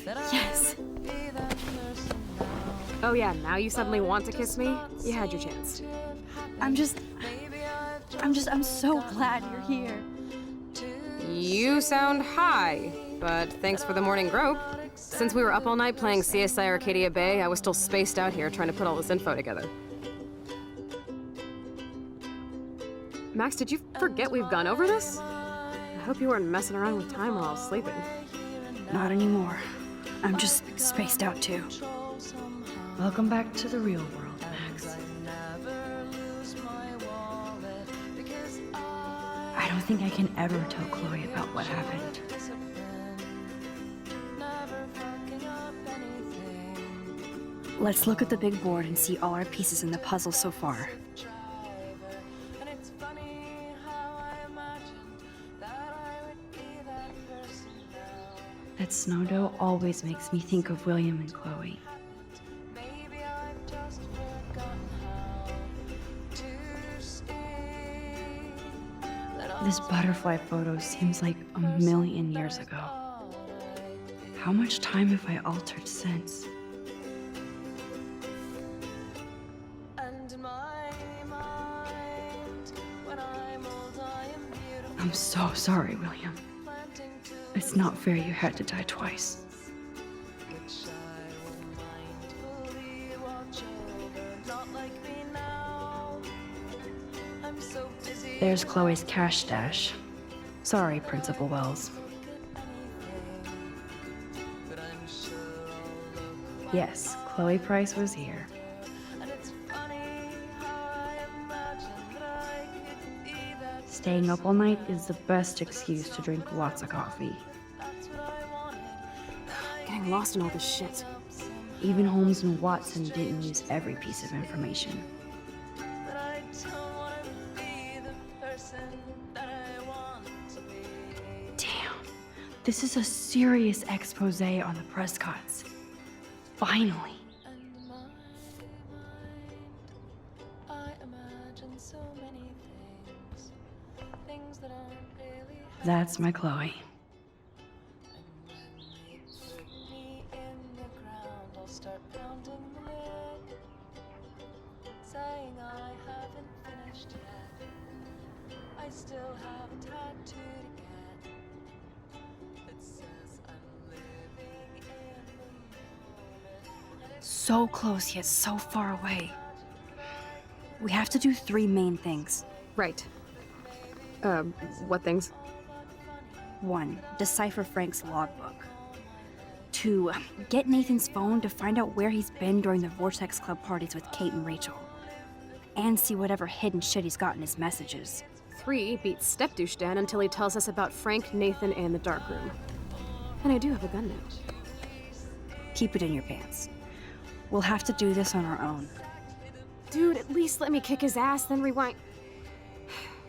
Yes. Oh yeah, now you suddenly want to kiss me? You had your chance. I'm so glad you're here. You sound high, but thanks for the morning grope. Since we were up all night playing CSI Arcadia Bay, I was still spaced out here trying to put all this info together. Max, did you forget we've gone over this? I hope you weren't messing around with time while I was sleeping. Not anymore. I'm just spaced out too. Welcome back to the real world, Max. I don't think I can ever tell Chloe about what happened. Let's look at the big board and see all our pieces in the puzzle so far. That snow dough always makes me think of William and Chloe. This butterfly photo seems like a million years ago. How much time have I altered since? I'm so sorry, William. It's not fair you had to die twice. There's Chloe's cash stash. Sorry, Principal Wells. Yes, Chloe Price was here. Staying up all night is the best excuse to drink lots of coffee. Getting lost in all this shit. Even Holmes and Watson didn't use every piece of information. Damn, this is a serious expose on the Prescotts. Finally. That's my Chloe. So close yet so far away. We have to do 3 main things. Right. What things? 1, decipher Frank's logbook. 2, get Nathan's phone to find out where he's been during the Vortex Club parties with Kate and Rachel. And see whatever hidden shit he's got in his messages. 3, beat Step Douche Dan until he tells us about Frank, Nathan, and the dark room. And I do have a gun now. Keep it in your pants. We'll have to do this on our own. Dude, at least let me kick his ass, then rewind.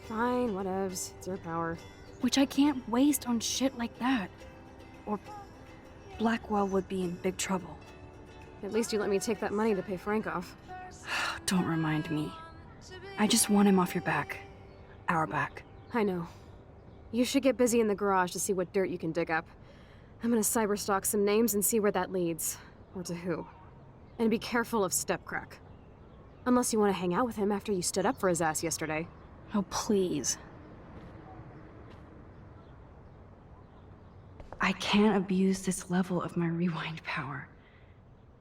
Fine, whatevs. It's your power. Which I can't waste on shit like that. Or Blackwell would be in big trouble. At least you let me take that money to pay Frank off. Don't remind me. I just want him off your back. Our back. I know. You should get busy in the garage to see what dirt you can dig up. I'm gonna cyberstalk some names and see where that leads. Or to who. And be careful of Stepcrack. Unless you want to hang out with him after you stood up for his ass yesterday. Oh, please. I can't abuse this level of my rewind power.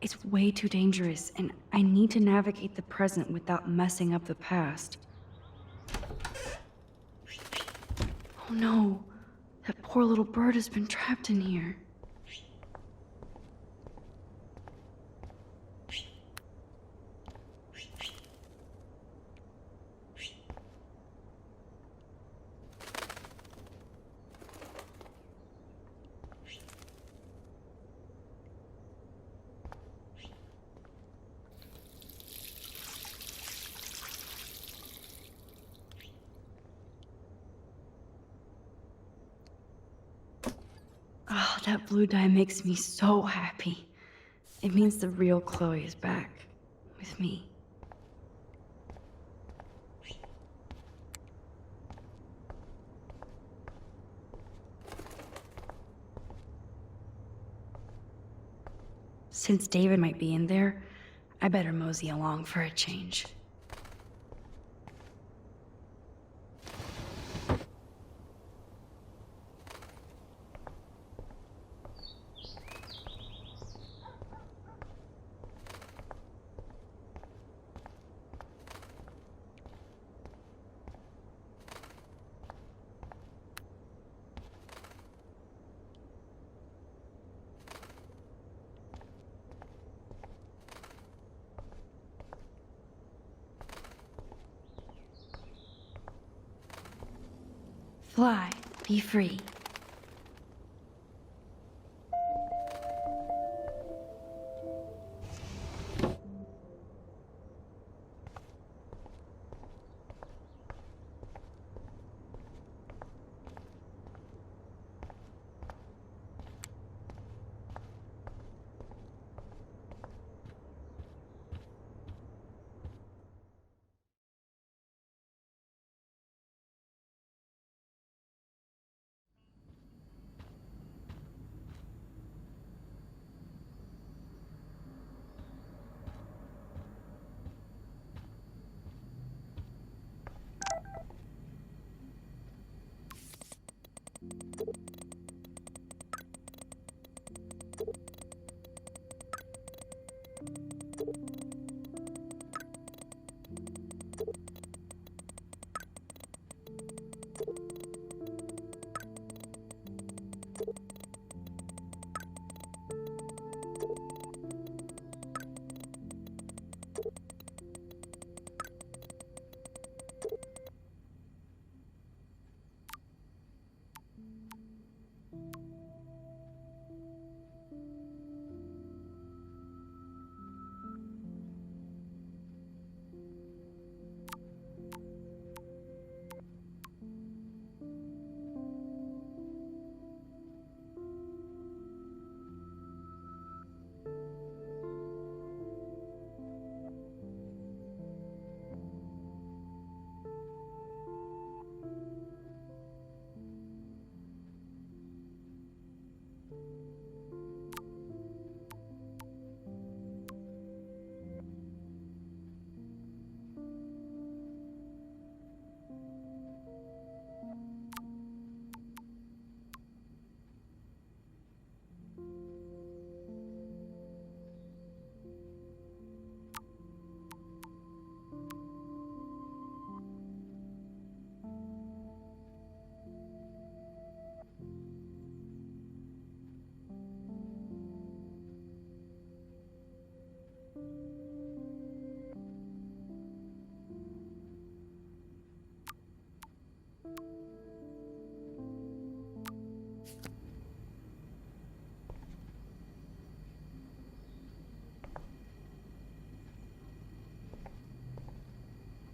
It's way too dangerous, and I need to navigate the present without messing up the past. Oh no, that poor little bird has been trapped in here. Oh, that blue dye makes me so happy. It means the real Chloe is back with me. Since David might be in there, I better mosey along for a change. Fly, be free.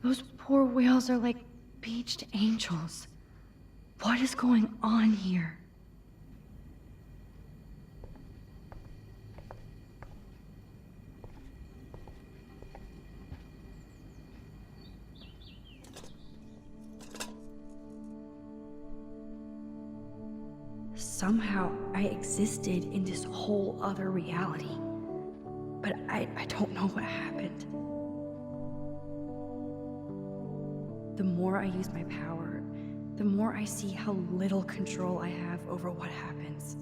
Those poor whales are like beached angels. What is going on here? Somehow I existed in this whole other reality. But I don't know what happened. The more I use my power, the more I see how little control I have over what happens.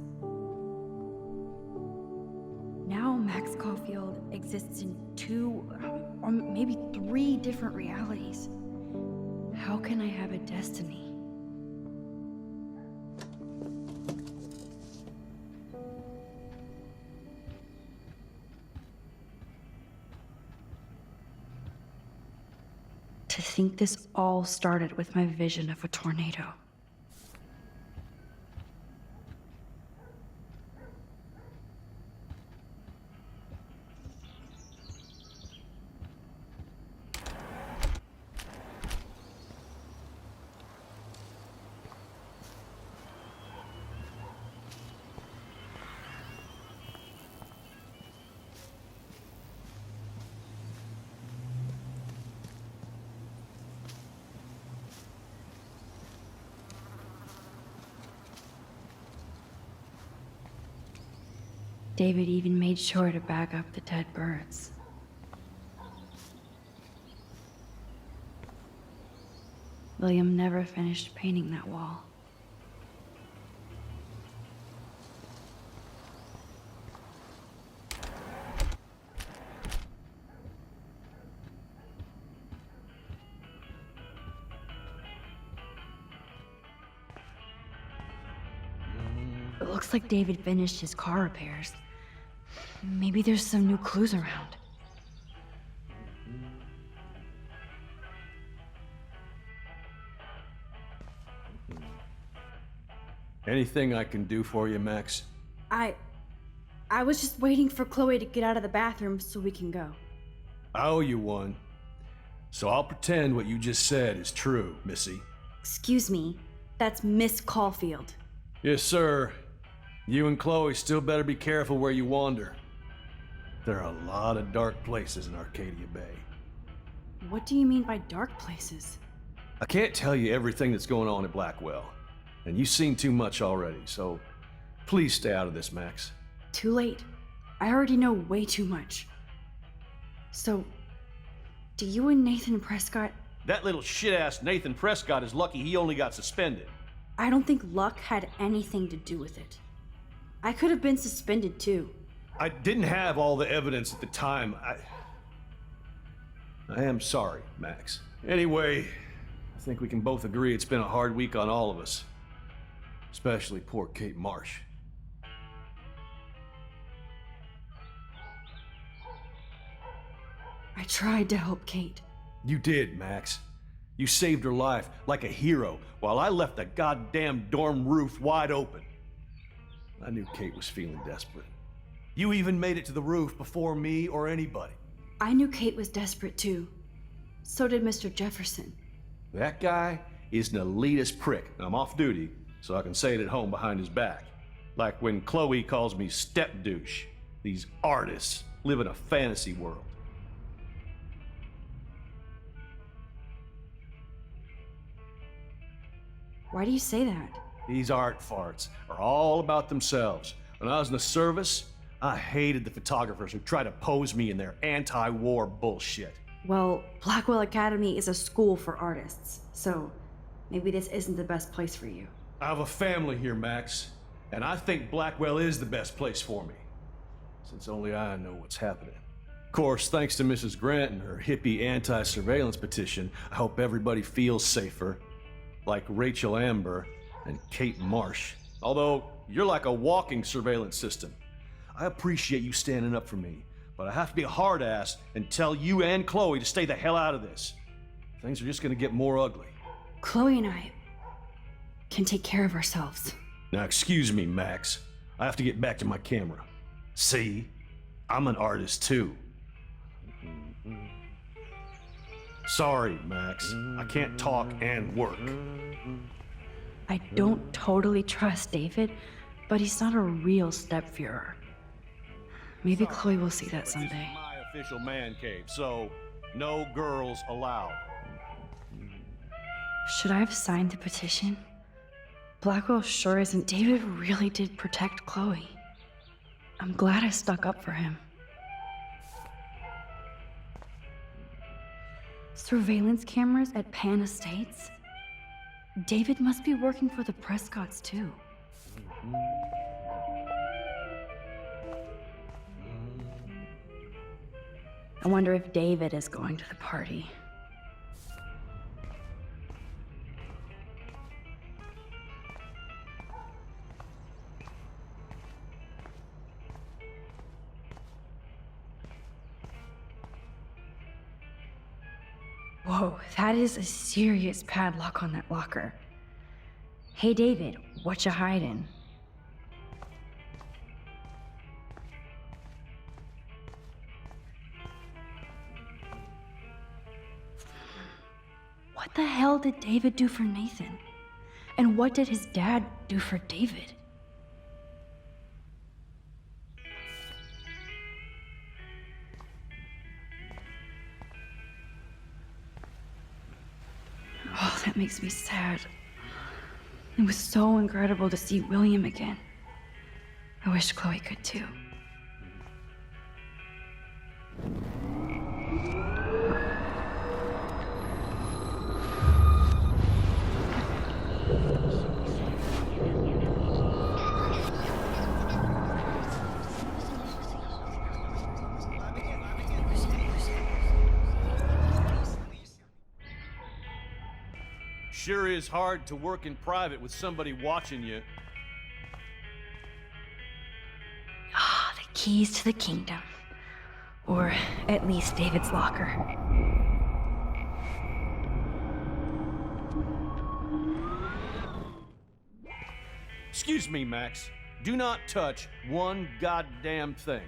Now Max Caulfield exists in 2, or maybe 3 different realities. How can I have a destiny? To think this all started with my vision of a tornado. David even made sure to bag up the dead birds. William never finished painting that wall. It looks like David finished his car repairs. Maybe there's some new clues around. Anything I can do for you, Max? I was just waiting for Chloe to get out of the bathroom so we can go. I owe you one. So I'll pretend what you just said is true, Missy. Excuse me, that's Miss Caulfield. Yes, sir. You and Chloe still better be careful where you wander. There are a lot of dark places in Arcadia Bay. What do you mean by dark places? I can't tell you everything that's going on at Blackwell, and you've seen too much already, so please stay out of this, Max. Too late. I already know way too much. So, do you and Nathan Prescott... That little shit-ass Nathan Prescott is lucky he only got suspended. I don't think luck had anything to do with it. I could have been suspended too. I didn't have all the evidence at the time. I am sorry, Max. Anyway, I think we can both agree it's been a hard week on all of us. Especially poor Kate Marsh. I tried to help Kate. You did, Max. You saved her life like a hero while I left the goddamn dorm roof wide open. I knew Kate was feeling desperate. You even made it to the roof before me or anybody. I knew Kate was desperate too. So did Mr. Jefferson. That guy is an elitist prick. I'm off duty, so I can say it at home behind his back. Like when Chloe calls me step douche. These artists live in a fantasy world. Why do you say that? These art farts are all about themselves. When I was in the service, I hated the photographers who try to pose me in their anti-war bullshit. Well, Blackwell Academy is a school for artists, so maybe this isn't the best place for you. I have a family here, Max, and I think Blackwell is the best place for me, since only I know what's happening. Of course, thanks to Mrs. Grant and her hippie anti-surveillance petition, I hope everybody feels safer, like Rachel Amber and Kate Marsh. Although, you're like a walking surveillance system. I appreciate you standing up for me, but I have to be a hard ass and tell you and Chloe to stay the hell out of this. Things are just gonna get more ugly. Chloe and I can take care of ourselves. Now excuse me, Max. I have to get back to my camera. See? I'm an artist too. Sorry, Max. I can't talk and work. I don't totally trust David, but he's not a real stepfuhrer. Maybe Chloe will see that someday. This is my official man cave, so no girls allowed. Should I have signed the petition? Blackwell sure isn't. David really did protect Chloe. I'm glad I stuck up for him. Surveillance cameras at Pan Estates? David must be working for the Prescotts too. I wonder if David is going to the party. Whoa, that is a serious padlock on that locker. Hey David, what you hiding? What the hell did David do for Nathan? And what did his dad do for David? Oh, that makes me sad. It was so incredible to see William again. I wish Chloe could too. Sure is hard to work in private with somebody watching you. Ah, the keys to the kingdom. Or at least David's locker. Excuse me, Max. Do not touch one goddamn thing.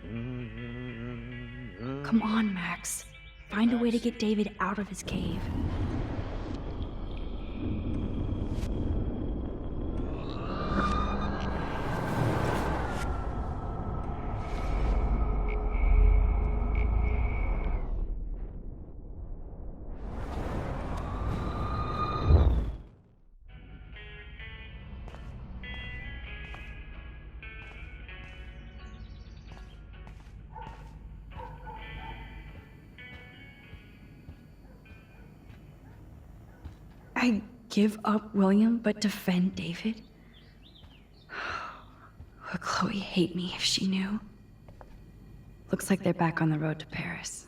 Come on, Max. Find a way to get David out of his cave. I give up William but defend David? Would Chloe hate me if she knew? Looks like they're back on the road to Paris.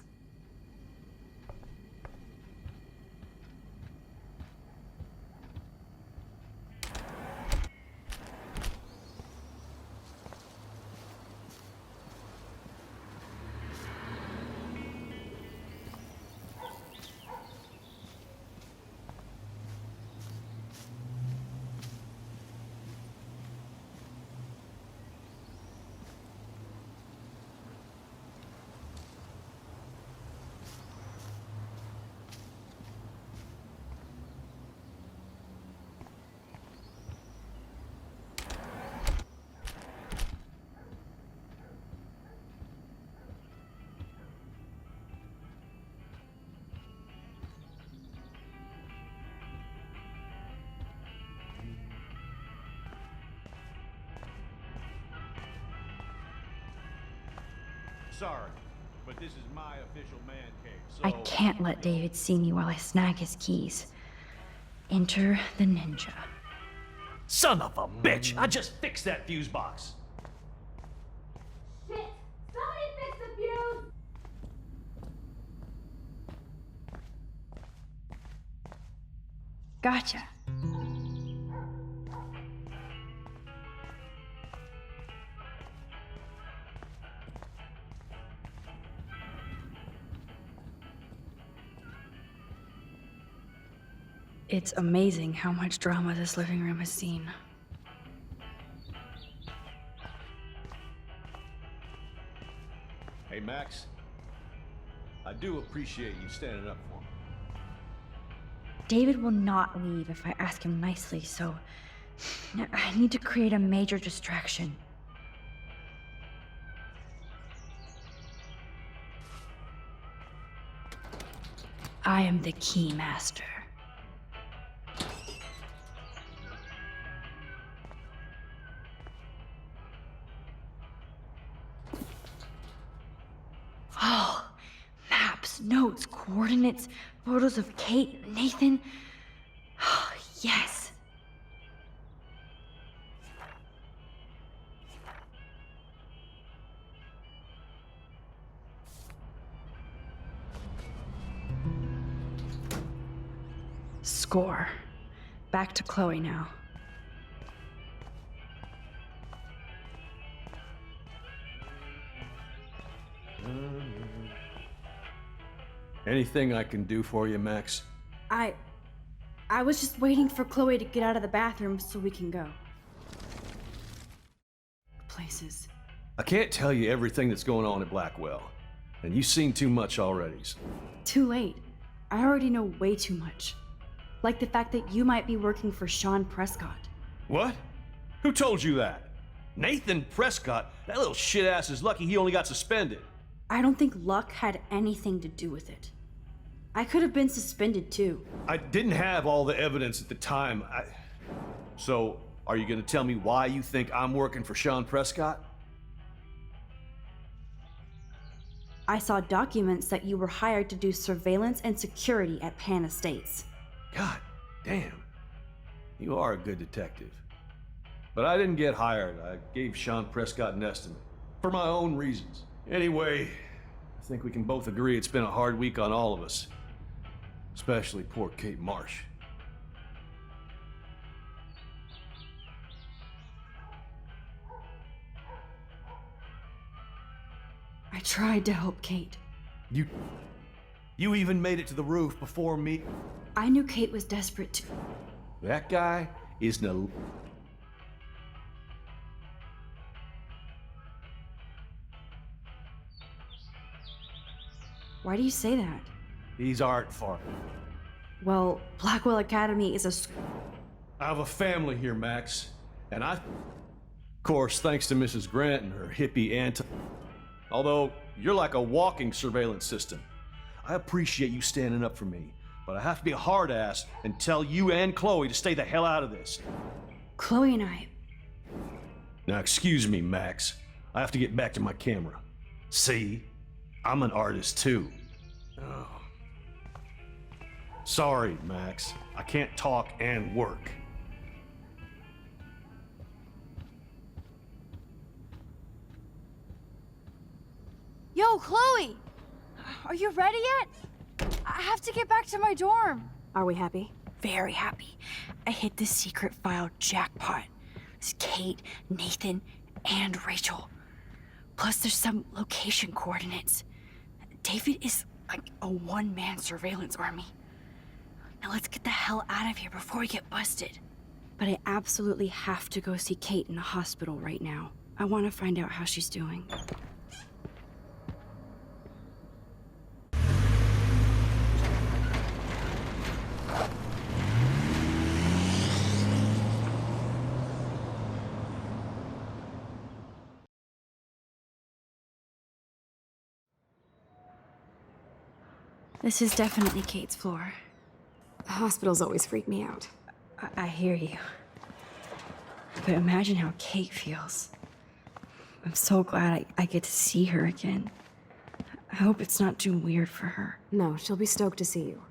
Sorry, but this is my official man cave, so... I can't let David see me while I snag his keys. Enter the ninja. Son of a bitch! I just fixed that fuse box! Shit! Somebody fix the fuse! Gotcha. It's amazing how much drama this living room has seen. Hey, Max. I do appreciate you standing up for me. David will not leave if I ask him nicely, so I need to create a major distraction. I am the key master. Oh, maps, notes, coordinates, photos of Kate, Nathan. Oh, yes. Score. Back to Chloe now. Anything I can do for you, Max? I was just waiting for Chloe to get out of the bathroom so we can go. Places. I can't tell you everything that's going on at Blackwell, and you've seen too much already. Too late. I already know way too much. Like the fact that you might be working for Sean Prescott. What? Who told you that? Nathan Prescott? That little shit-ass is lucky he only got suspended. I don't think luck had anything to do with it. I could have been suspended too. I didn't have all the evidence at the time. So, are you gonna tell me why you think I'm working for Sean Prescott? I saw documents that you were hired to do surveillance and security at Pan Estates. God damn. You are a good detective. But I didn't get hired. I gave Sean Prescott an estimate. For my own reasons. Anyway, I think we can both agree it's been a hard week on all of us. Especially poor Kate Marsh. I tried to help Kate. You even made it to the roof before me. I knew Kate was desperate to. That guy is no. Why do you say that? These aren't far. Well, Blackwell Academy is a I have a family here, Max. And of course, thanks to Mrs. Grant and her hippie anti. Although, you're like a walking surveillance system. I appreciate you standing up for me, but I have to be a hard ass and tell you and Chloe to stay the hell out of this. Chloe and I. Now, excuse me, Max. I have to get back to my camera. See? I'm an artist, too. Oh. Sorry, Max. I can't talk and work. Yo, Chloe! Are you ready yet? I have to get back to my dorm. Are we happy? Very happy. I hit the secret file jackpot. It's Kate, Nathan, and Rachel. Plus there's some location coordinates. David is like a one-man surveillance army. Now let's get the hell out of here before we get busted. But I absolutely have to go see Kate in the hospital right now. I want to find out how she's doing. This is definitely Kate's floor. Hospitals always freak me out. I hear you. But imagine how Kate feels. I'm so glad I get to see her again. I hope it's not too weird for her. No, she'll be stoked to see you.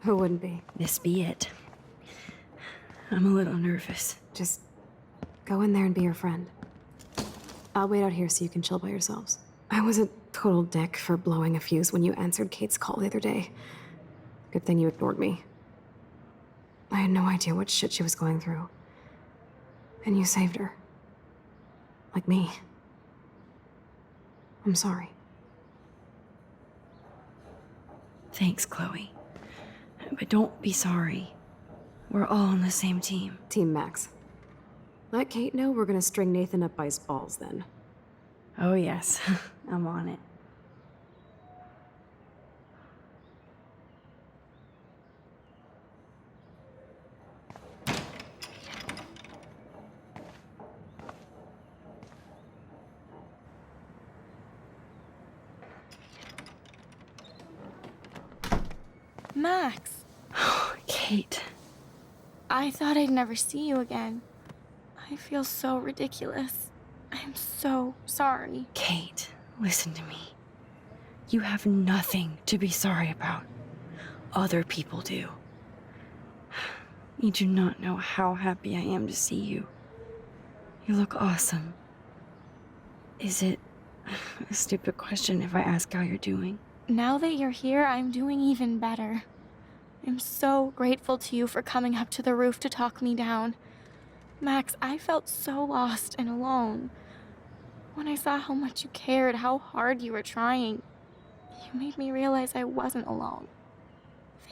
Who wouldn't be? This be it. I'm a little nervous. Just go in there and be your friend. I'll wait out here so you can chill by yourselves. I was a total dick for blowing a fuse when you answered Kate's call the other day. Good thing you ignored me. I had no idea what shit she was going through. And you saved her. Like me. I'm sorry. Thanks, Chloe. But don't be sorry. We're all on the same team. Team Max. Let Kate know we're gonna string Nathan up by his balls then. Oh yes, I'm on it. Max, Kate. I thought I'd never see you again. I feel so ridiculous. I'm so sorry. Kate, listen to me. You have nothing to be sorry about. Other people do. You do not know how happy I am to see you. You look awesome. Is it a stupid question if I ask how you're doing? Now that you're here, I'm doing even better. I'm so grateful to you for coming up to the roof to talk me down. Max, I felt so lost and alone. When I saw how much you cared, how hard you were trying, you made me realize I wasn't alone.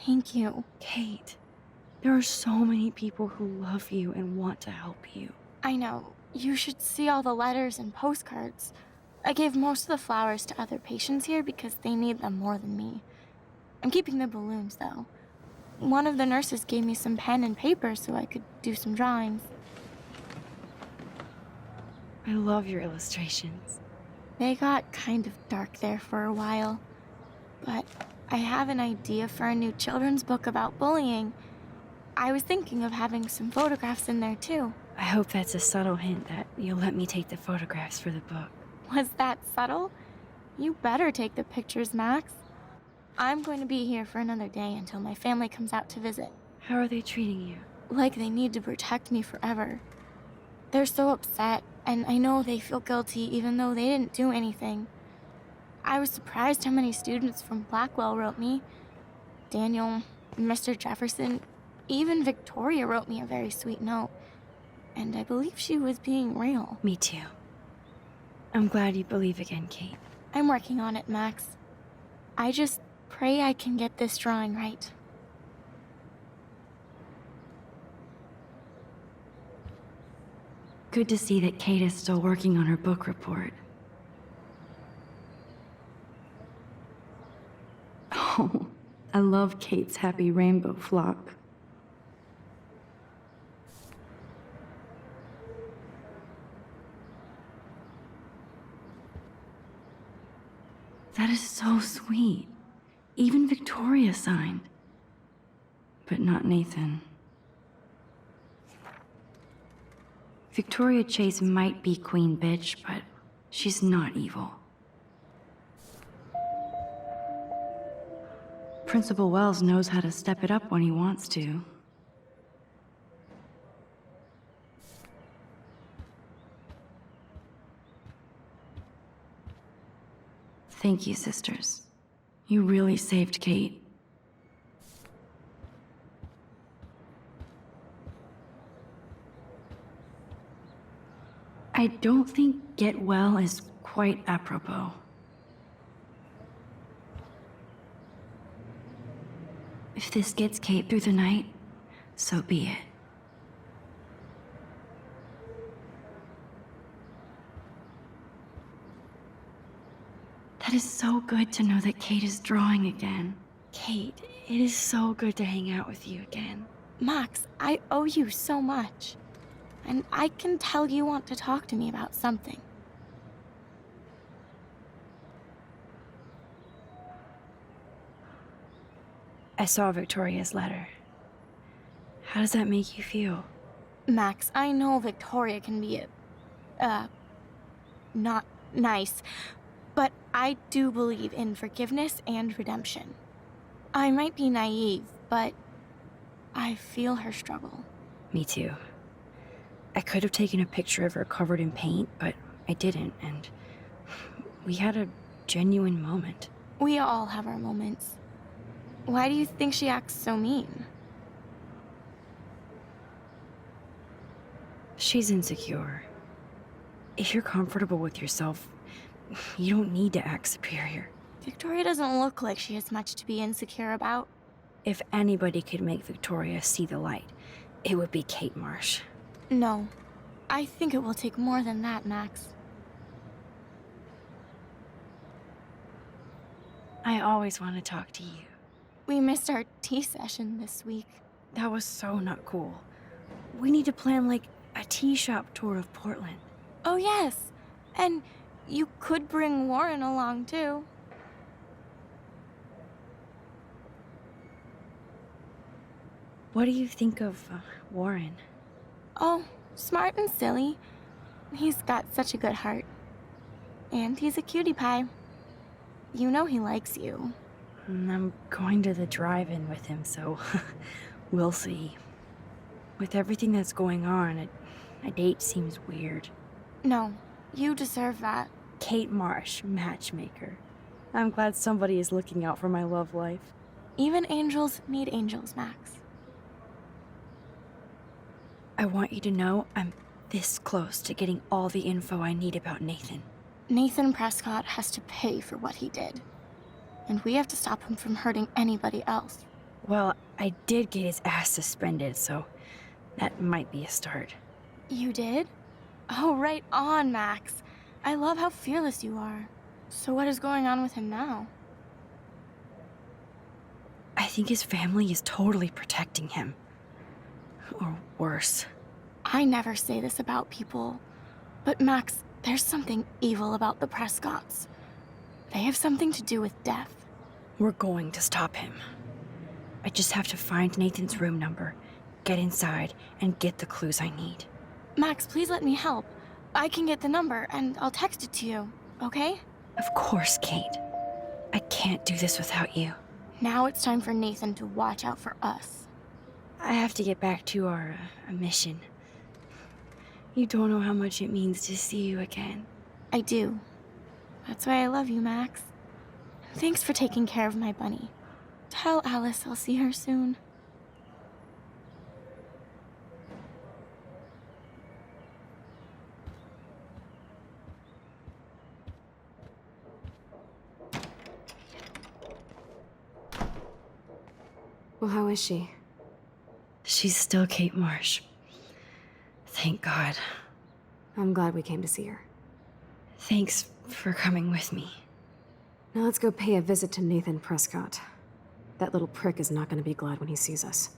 Thank you. Kate, there are so many people who love you and want to help you. I know. You should see all the letters and postcards. I gave most of the flowers to other patients here because they need them more than me. I'm keeping the balloons, though. One of the nurses gave me some pen and paper so I could do some drawings. I love your illustrations. They got kind of dark there for a while. But I have an idea for a new children's book about bullying. I was thinking of having some photographs in there, too. I hope that's a subtle hint that you'll let me take the photographs for the book. Was that subtle? You better take the pictures, Max. I'm going to be here for another day until my family comes out to visit. How are they treating you? Like they need to protect me forever. They're so upset, and I know they feel guilty even though they didn't do anything. I was surprised how many students from Blackwell wrote me. Daniel, Mr. Jefferson, even Victoria wrote me a very sweet note. And I believe she was being real. Me too. I'm glad you believe again, Kate. I'm working on it, Max. I just pray I can get this drawing right. Good to see that Kate is still working on her book report. Oh, I love Kate's happy rainbow flock. That is so sweet. Even Victoria signed. But not Nathan. Victoria Chase might be queen bitch, but she's not evil. Principal Wells knows how to step it up when he wants to. Thank you, sisters. You really saved Kate. I don't think get well is quite apropos. If this gets Kate through the night, so be it. That is so good to know that Kate is drawing again. Kate, it is so good to hang out with you again. Max, I owe you so much. And I can tell you want to talk to me about something. I saw Victoria's letter. How does that make you feel? Max, I know Victoria can be not nice, but I do believe in forgiveness and redemption. I might be naive, but I feel her struggle. Me too. I could have taken a picture of her covered in paint, but I didn't, and we had a genuine moment. We all have our moments. Why do you think she acts so mean? She's insecure. If you're comfortable with yourself, you don't need to act superior. Victoria doesn't look like she has much to be insecure about. If anybody could make Victoria see the light, it would be Kate Marsh. No. I think it will take more than that, Max. I always want to talk to you. We missed our tea session this week. That was so not cool. We need to plan, like, a tea shop tour of Portland. Oh, yes. And you could bring Warren along, too. What do you think of Warren? Oh, smart and silly. He's got such a good heart. And he's a cutie pie. You know he likes you. I'm going to the drive-in with him, so we'll see. With everything that's going on, a date seems weird. No, you deserve that. Kate Marsh, matchmaker. I'm glad somebody is looking out for my love life. Even angels need angels, Max. I want you to know I'm this close to getting all the info I need about Nathan. Nathan Prescott has to pay for what he did. And we have to stop him from hurting anybody else. Well, I did get his ass suspended, so that might be a start. You did? Oh, right on, Max. I love how fearless you are. So what is going on with him now? I think his family is totally protecting him. Or worse. I never say this about people, but Max, there's something evil about the Prescotts. They have something to do with death. We're going to stop him. I just have to find Nathan's room number, get inside, and get the clues I need. Max, please let me help. I can get the number, and I'll text it to you, okay? Of course, Kate. I can't do this without you. Now it's time for Nathan to watch out for us. I have to get back to our mission. You don't know how much it means to see you again. I do. That's why I love you, Max. Thanks for taking care of my bunny. Tell Alice I'll see her soon. Well, how is she? She's still Kate Marsh. Thank God. I'm glad we came to see her. Thanks for coming with me. Now let's go pay a visit to Nathan Prescott. That little prick is not going to be glad when he sees us.